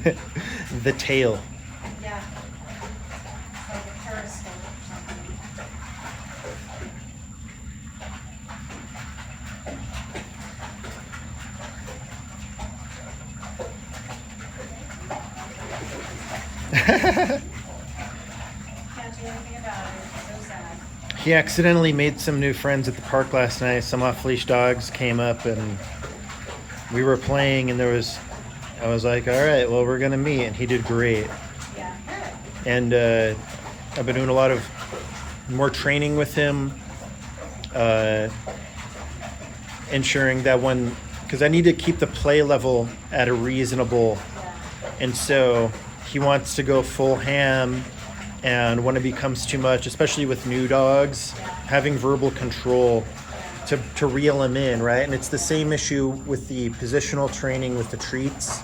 The tail. Yeah. It's like a periscope or something. Can't do anything about it. It's so sad. He accidentally made some new friends at the park last night. Some off-leash dogs came up and we were playing, and I was like, all right, well, we're gonna meet, and he did great. Yeah. And I've been doing a lot of more training with him, ensuring that because I need to keep the play level at a reasonable, Yeah. and so he wants to go full ham, and when it becomes too much, especially with new dogs, having verbal control to reel him in, right? And it's the same issue with the positional training with the treats.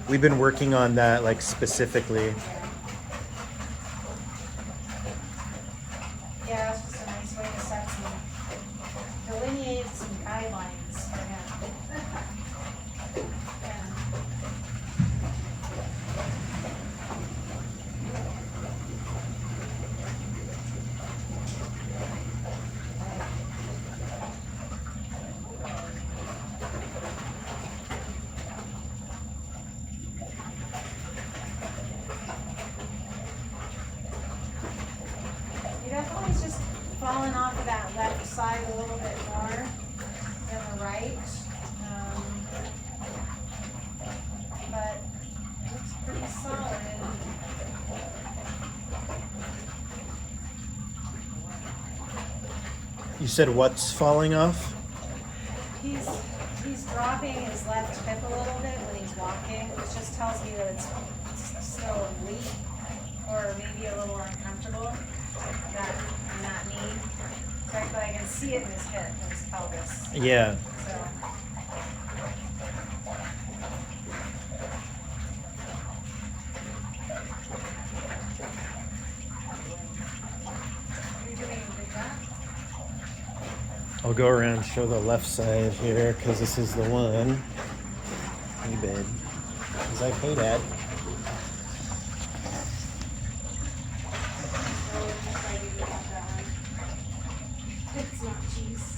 We've been working on that, like, specifically. Yeah, it's just a nice way to set some, delineate some guidelines for him. Yeah. He definitely is just falling off of that left side a little bit more than the right. But it looks pretty solid. You said what's falling off? He's dropping his left hip a little bit when he's walking, which just tells me that it's still weak or maybe a little uncomfortable in that knee. But I can see it in his hip, in his pelvis. Yeah. So. You're doing a good job. I'll go around and show the left side here, because this is the one. Hey, babe. He's like, hey, Dad. It's not cheese.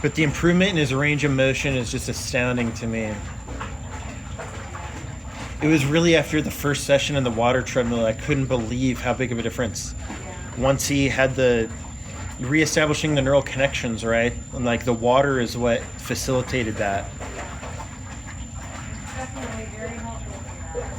But the improvement in his range of motion is just astounding to me. It was really after the first session in the water treadmill, I couldn't believe how big of a difference. Once he had the reestablishing the neural connections, right? And like the water is what facilitated that. It's definitely very helpful for that.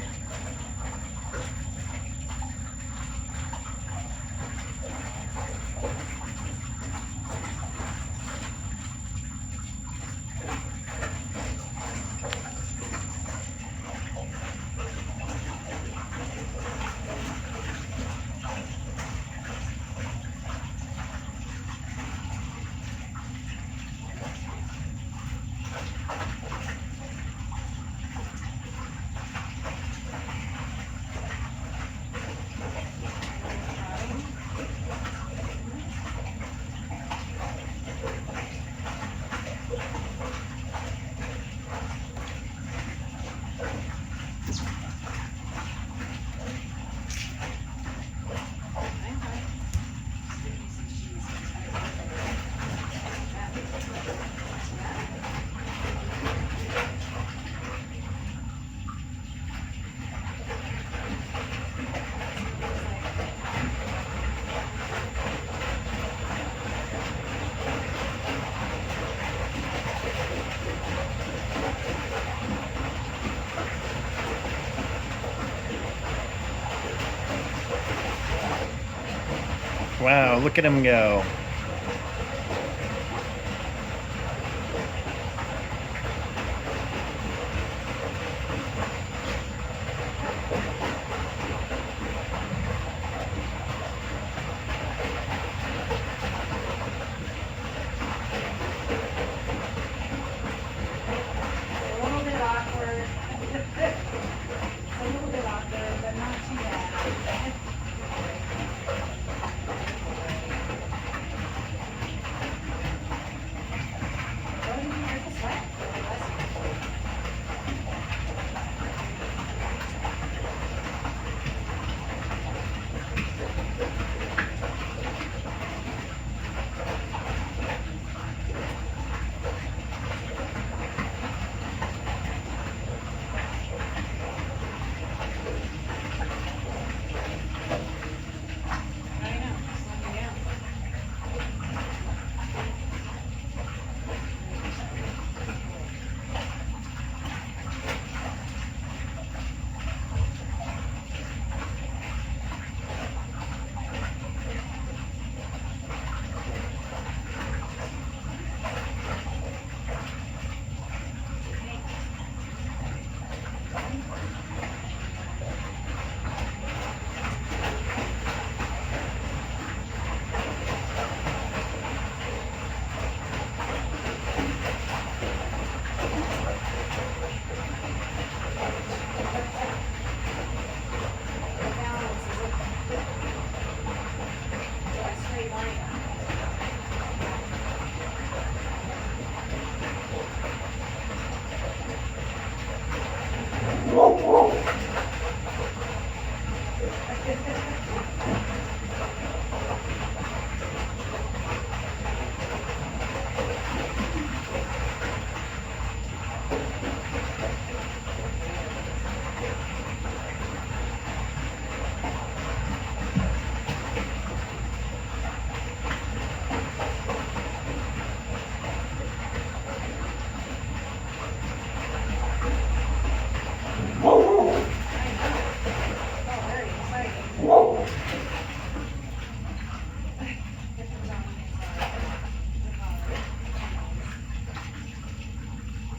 Wow, look at him go.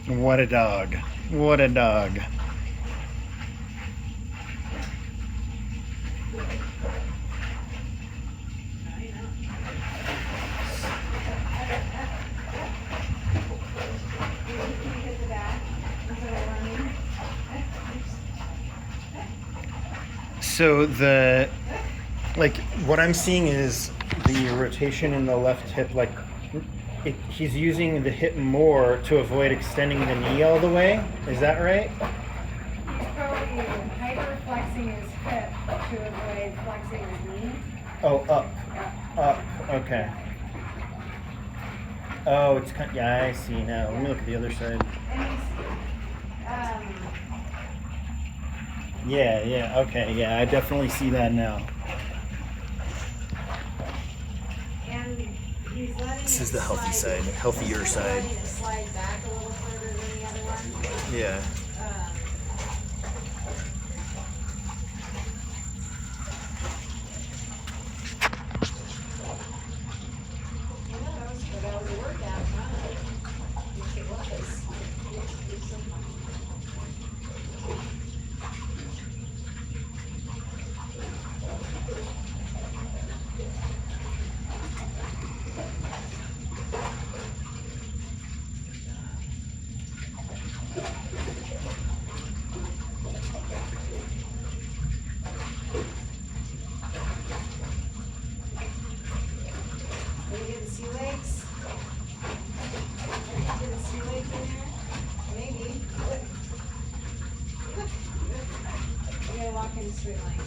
What a dog. What a dog. So what I'm seeing is the rotation in the left hip, he's using the hip more to avoid extending the knee all the way. Is that right? He's probably hyperflexing his hip to avoid flexing his knee. Oh, up. Yeah. Up. Okay. Oh, it's kind. Yeah, I see now. Let me look at the other side. And he's, Yeah. Okay. Yeah, I definitely see that now. and he's letting This is it the healthy slide- side, healthier he's side. letting it slide back a little further than the other one. Yeah. That was a workout, huh? It was. Are you getting sea legs? Are you getting sea legs in there? Maybe. You gotta walk in a straight line.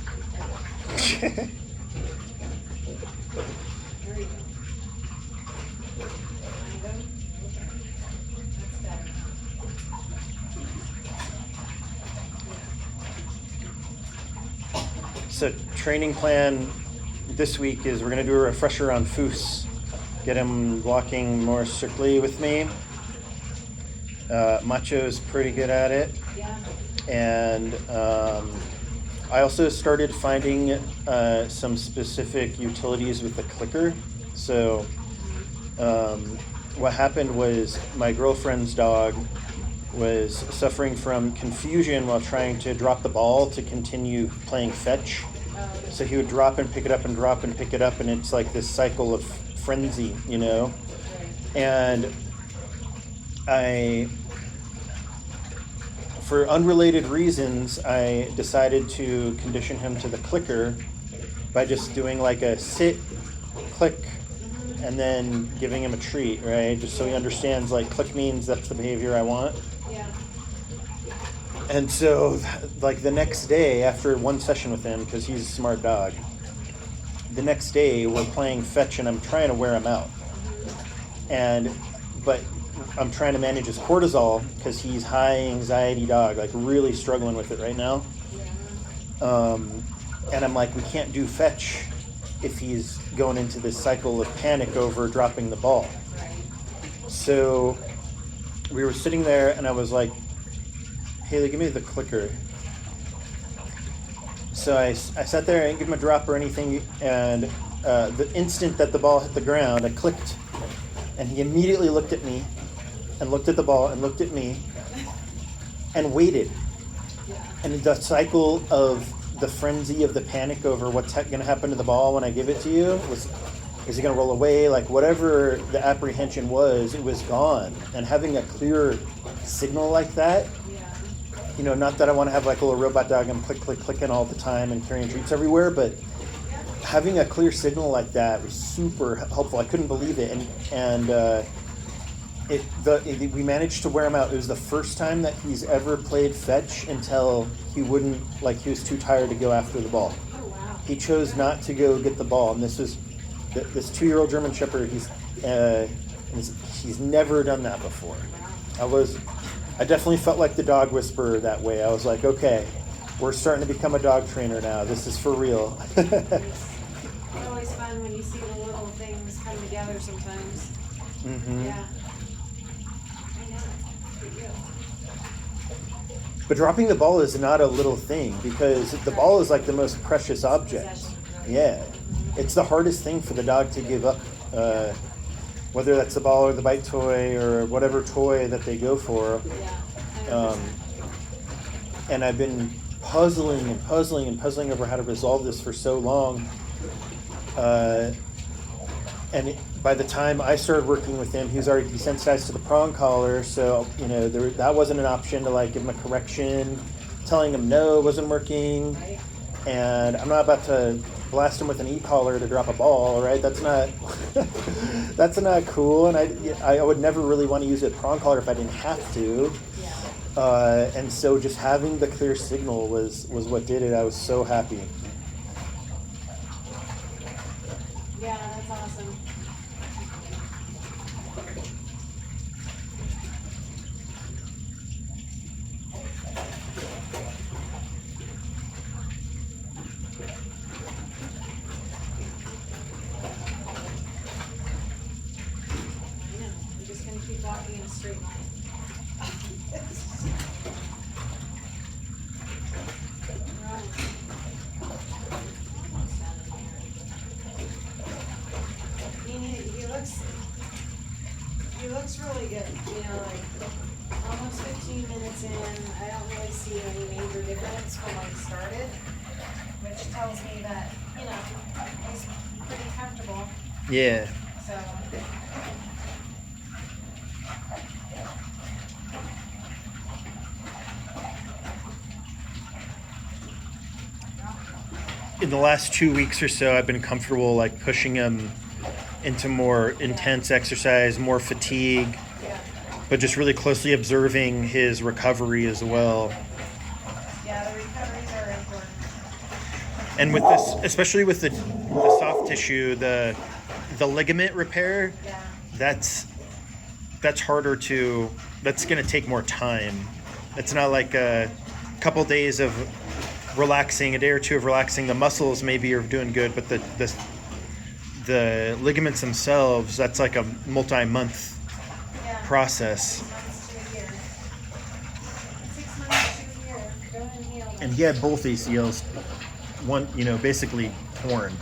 There you go. Find them. That's better. So training plan this week is we're going to do a refresher on Foos. Get him walking more strictly with me. Macho's pretty good at it. Yeah. And I also started finding some specific utilities with the clicker. So what happened was my girlfriend's dog was suffering from confusion while trying to drop the ball to continue playing fetch. So he would drop and pick it up and drop and pick it up, and it's like this cycle of frenzy, you know? And for unrelated reasons, I decided to condition him to the clicker by just doing like a sit, click, and then giving him a treat, right? Just so he understands like click means that's the behavior I want. Yeah. And so like the next day after one session with him, because he's a smart dog, the next day we're playing fetch and I'm trying to wear him out. But I'm trying to manage his cortisol because he's high anxiety dog, like really struggling with it right now. And I'm like, we can't do fetch if he's going into this cycle of panic over dropping the ball. So we were sitting there and I was like, Haley, give me the clicker. So I sat there, I didn't give him a drop or anything, and the instant that the ball hit the ground, I clicked, and he immediately looked at me, and looked at the ball, and looked at me, and waited. And the cycle of the frenzy of the panic over what's going to happen to the ball when I give it to you was, is it going to roll away? Like whatever the apprehension was, it was gone. And having a clear signal like that, you know, not that I want to have like a little robot dog and clicking all the time and carrying treats everywhere, but having a clear signal like that was super helpful. I couldn't believe it, and we managed to wear him out. It was the first time that he's ever played fetch until he wouldn't, like, he was too tired to go after the ball. Oh, wow. He chose not to go get the ball, and this was this 2-year-old German Shepherd. He's never done that before. I definitely felt like the dog whisperer that way. I was like, okay, we're starting to become a dog trainer now. This is for real. It's always fun when you see the little things come together sometimes. Mm-hmm. Yeah. I know. Good deal. But dropping the ball is not a little thing, because the ball is like the most precious object. Possession, really. Yeah. It's the hardest thing for the dog to give up, whether that's the ball or the bite toy or whatever toy that they go for. Yeah. And I've been puzzling over how to resolve this for so long. By the time I started working with him, he was already desensitized to the prong collar, so that wasn't an option to like give him a correction. Telling him no wasn't working, Right. and I'm not about to blast him with an e-collar to drop a ball, right? That's not that's not cool, and I would never really want to use a prong collar if I didn't have to. Yeah. And so just having the clear signal was what did it. I was so happy. Yeah, that's awesome. I know. I'm just gonna keep walking in a straight line. Almost done in here. He looks really good, like almost 15 minutes in. I don't really see any major difference from when he started, which tells me that, he's pretty comfortable, Yeah. so. In the last 2 weeks or so, I've been comfortable like pushing him into more intense exercise, more fatigue, Yeah, but just really closely observing his recovery as well. yeah, the recoveries are important. And with this, especially with the soft tissue, the ligament repair, Yeah, that's harder to. That's going to take more time. It's not like a couple days of relaxing, a day or two of relaxing. The muscles maybe are doing good, but the ligaments themselves, that's like a multi-month yeah. process. 6 months to a year. 6 months to a year. Go ahead and heal them. And he had both ACLs, one, basically torn.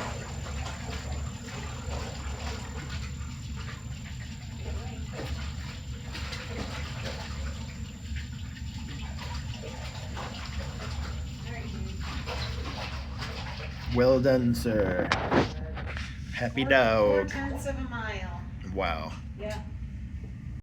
Well done, sir. Happy dog. 4/10 of a mile. Wow. Yeah.